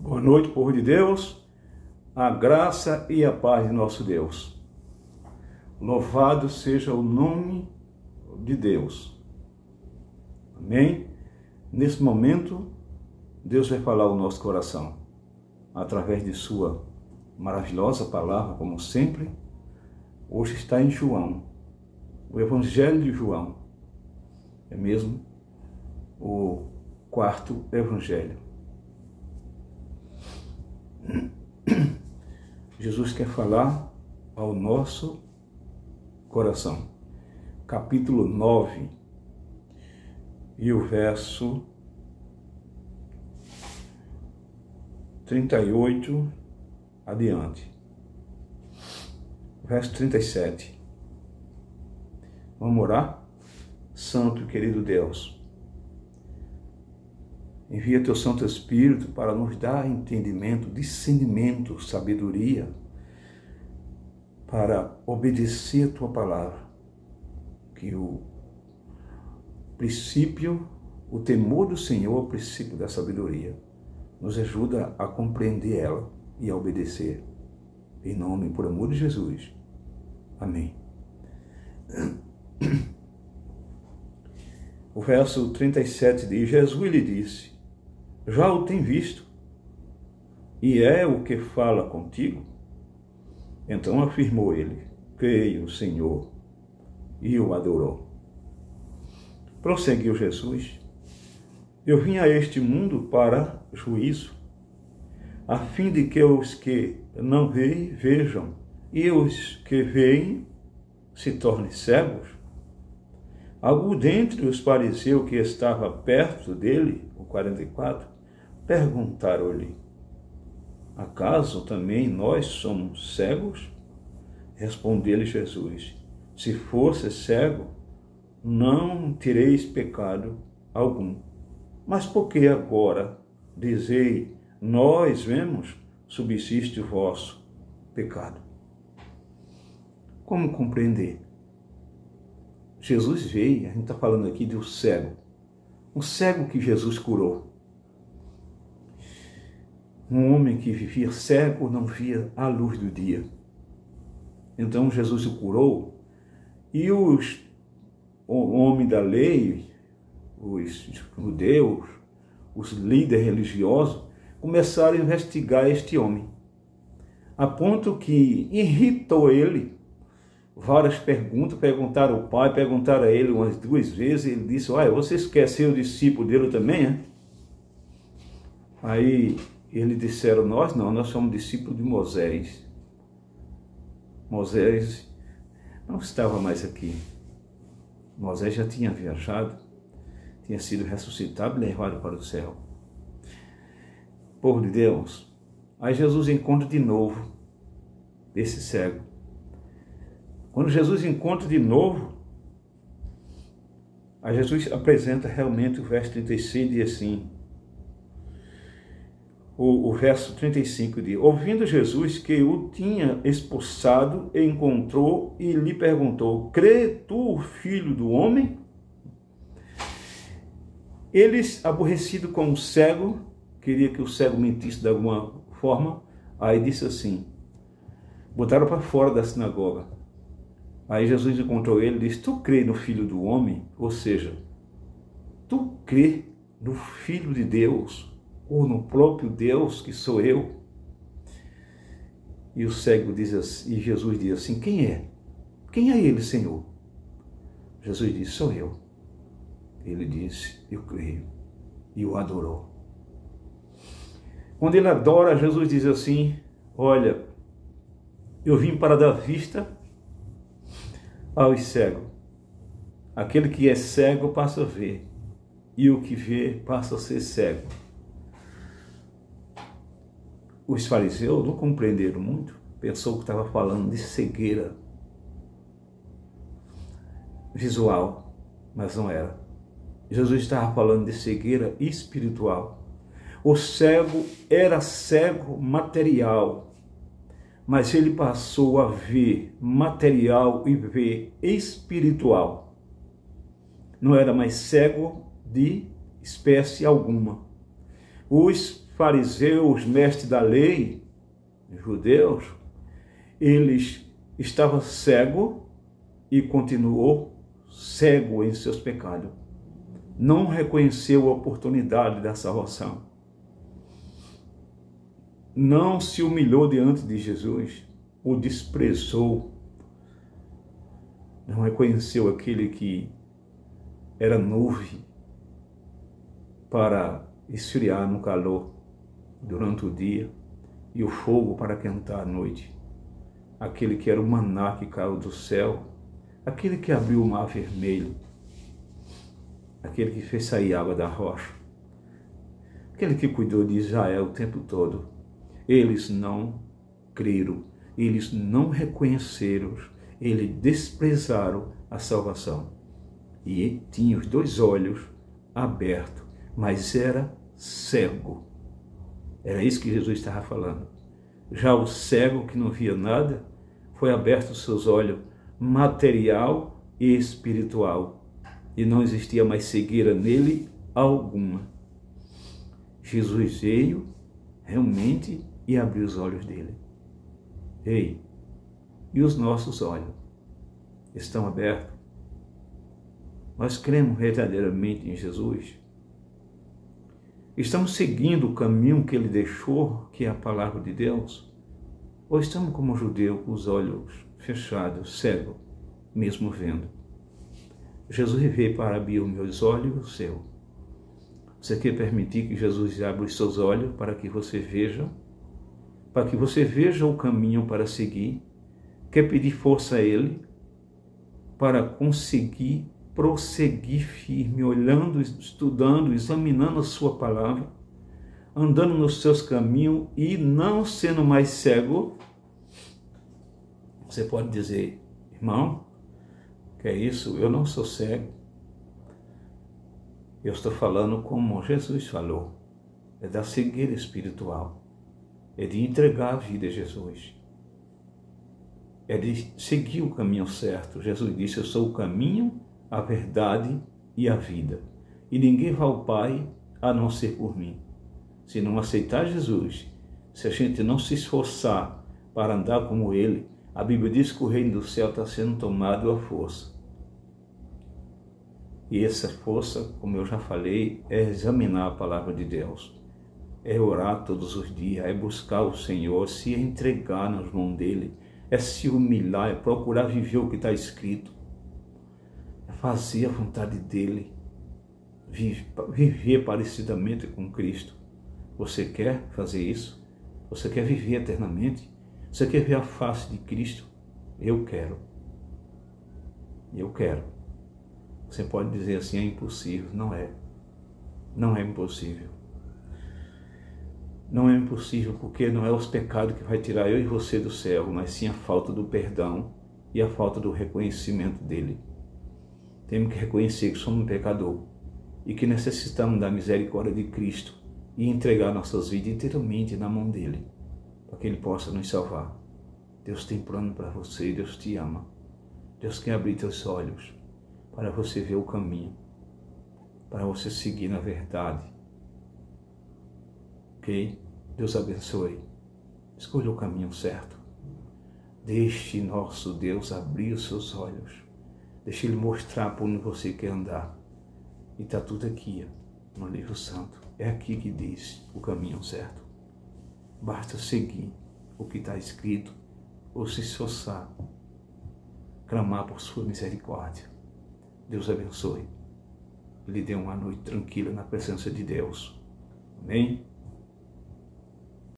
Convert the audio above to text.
Boa noite, povo de Deus, a graça e a paz de nosso Deus. Louvado seja o nome de Deus. Amém? Nesse momento, Deus vai falar ao nosso coração, através de sua maravilhosa palavra, como sempre. Hoje está em João, o Evangelho de João, é mesmo o quarto Evangelho. Jesus quer falar ao nosso coração. Capítulo 9 e o verso 38 adiante. Verso 37. Vamos orar? Santo e querido Deus, envia teu Santo Espírito para nos dar entendimento, discernimento, sabedoria, para obedecer a tua palavra. Que o princípio, o temor do Senhor, o princípio da sabedoria, nos ajuda a compreender ela e a obedecer. Em nome, por amor de Jesus. Amém. O verso 37 diz: Jesus lhe disse: já o tem visto, e é o que fala contigo? Então afirmou ele: creio, Senhor, e o adorou. Prosseguiu Jesus: eu vim a este mundo para juízo, a fim de que os que não veem, vejam, e os que veem se tornem cegos. Algum dentre os fariseus que estava perto dele, o 44, perguntaram-lhe: acaso também nós somos cegos? Respondeu-lhe Jesus: se fosse cego, não tereis pecado algum. Mas porque agora dizei, nós vemos, subsiste o vosso pecado. Como compreender? Jesus veio, a gente está falando aqui de um cego que Jesus curou. Um homem que vivia cego não via a luz do dia. Então Jesus o curou, e o homem da lei, os judeus, os líderes religiosos, começaram a investigar este homem, a ponto que irritou ele. Várias perguntas, perguntaram ao pai, perguntaram a ele umas 2 vezes, ele disse: olha, vocês querem ser o discípulo dele também, é? Aí eles disseram: nós somos discípulos de Moisés. Moisés não estava mais aqui. Moisés já tinha viajado, tinha sido ressuscitado e levado para o céu. Povo de Deus, aí Jesus encontra de novo esse cego. Quando Jesus encontra de novo, a Jesus apresenta realmente o verso 36, diz assim, o verso 35 diz: ouvindo Jesus que o tinha expulsado, encontrou e lhe perguntou: crê tu, filho do homem? Eles, aborrecidos com o cego, queria que o cego mentisse de alguma forma, aí disse assim, botaram para fora da sinagoga. Aí Jesus encontrou ele e disse: tu crê no Filho do Homem? Ou seja, tu crê no Filho de Deus, ou no próprio Deus que sou eu? E o cego diz assim, e Jesus diz assim: quem é? Quem é ele, Senhor? Jesus disse: sou eu. Ele disse: eu creio. E o adorou. Quando ele adora, Jesus diz assim: olha, eu vim para dar vista aos cegos. Aquele que é cego passa a ver, e o que vê passa a ser cego. Os fariseus não compreenderam muito, pensou que estava falando de cegueira visual, mas não era. Jesus estava falando de cegueira espiritual. O cego era cego material, mas ele passou a ver material e ver espiritual. Não era mais cego de espécie alguma. Os fariseus, mestres da lei, judeus, eles estavam cegos e continuou cego em seus pecados. Não reconheceu a oportunidade da salvação. Não se humilhou diante de Jesus, o desprezou. Não reconheceu aquele que era nuvem para esfriar no calor durante o dia e o fogo para quentar à noite. Aquele que era o maná que caiu do céu, aquele que abriu o mar vermelho, aquele que fez sair água da rocha, aquele que cuidou de Israel o tempo todo. Eles não creram, eles não reconheceram, eles desprezaram a salvação. E tinha os dois olhos abertos, mas era cego. Era isso que Jesus estava falando. Já o cego que não via nada, foi aberto os seus olhos material e espiritual. E não existia mais cegueira nele alguma. Jesus veio realmente e abriu os olhos dele. Ei, e os nossos olhos estão abertos? Nós cremos verdadeiramente em Jesus? Estamos seguindo o caminho que ele deixou, que é a palavra de Deus? Ou estamos como judeu, com os olhos fechados, cego, mesmo vendo? Jesus veio para abrir os meus olhos e o seu. Você quer permitir que Jesus abra os seus olhos para que você veja? Para que você veja o caminho para seguir? Quer pedir força a Ele para conseguir prosseguir firme, olhando, estudando, examinando a sua palavra, andando nos seus caminhos e não sendo mais cego? Você pode dizer, irmão, que é isso? Eu não sou cego. Eu estou falando como Jesus falou. É da cegueira espiritual. É de entregar a vida a Jesus. É de seguir o caminho certo. Jesus disse, eu sou o caminho, a verdade e a vida. E ninguém vai ao Pai a não ser por mim. Se não aceitar Jesus, se a gente não se esforçar para andar como Ele, a Bíblia diz que o reino do céu está sendo tomado à força. E essa força, como eu já falei, é examinar a palavra de Deus. É orar todos os dias, é buscar o Senhor, se entregar nas mãos dEle, é se humilhar, é procurar viver o que está escrito, é fazer a vontade dEle, viver parecidamente com Cristo. Você quer fazer isso? Você quer viver eternamente? Você quer ver a face de Cristo? Eu quero. Eu quero. Você pode dizer assim, é impossível. Não é. Não é impossível. Não é impossível porque não é os pecados que vai tirar eu e você do céu, mas sim a falta do perdão e a falta do reconhecimento dele. Temos que reconhecer que somos um pecador e que necessitamos da misericórdia de Cristo e entregar nossas vidas inteiramente na mão dele, para que ele possa nos salvar. Deus tem plano para você, Deus te ama. Deus quer abrir teus olhos para você ver o caminho, para você seguir na verdade. Ok? Deus abençoe. Escolha o caminho certo. Deixe nosso Deus abrir os seus olhos. Deixe Ele mostrar por onde você quer andar. E está tudo aqui, no livro santo. É aqui que diz o caminho certo. Basta seguir o que está escrito ou se esforçar, clamar por sua misericórdia. Deus abençoe. Lhe dê uma noite tranquila na presença de Deus. Amém?